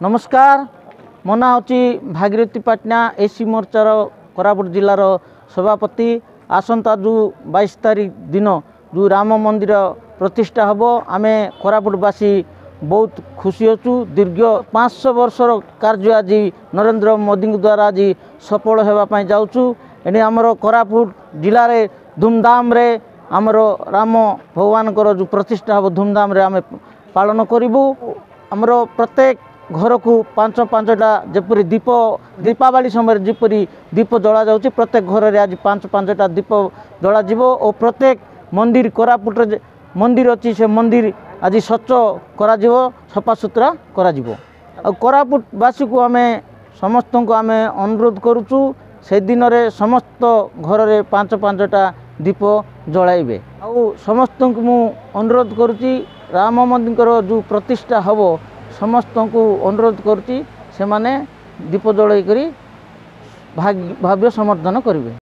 नमस्कार मो ना हूँ भागीरथी पाटना एसी मोर्चार कोरापुट जिलार सभापति। आसंता जो 22 तारीख दिन जो राम मंदिर प्रतिष्ठा हम आमे कोरापुटवासी बहुत खुशी अच्छु। दीर्घ 500 वर्षर कार्य आज नरेंद्र मोदी द्वारा आज सफल होगापाई जाऊँ। एने आमर कोरापुट जिले में धूमधाम रे आमर राम भगवान जो प्रतिष्ठा हम धूमधाम रे आमे पालन करूँ। आमर प्रत्येक घर को पांच पांचटा जपरी दीप दीपावली समय जपरी दीप जला जाउछि प्रत्येक घर रे आज पांच पांचटा दीप जला जीवो और प्रत्येक मंदिर कोरापुट मंदिर अच्छी से मंदिर आज स्वच्छ करा जीवो सफा सुतरा करा जीवो। और कोरापुटवासी को आमे समस्त को आमे अनुरोध करूछु से दिन रे समस्त घर रे पांच पांचटा दीप जलाइबे। और समस्त को मु अनुरोध करूछि राम मंदिर जो प्रतिष्ठा हबो समस्त को अनुरोध करुच्ची से माने दीप जलाई करी भाव्य समर्थन करेंगे।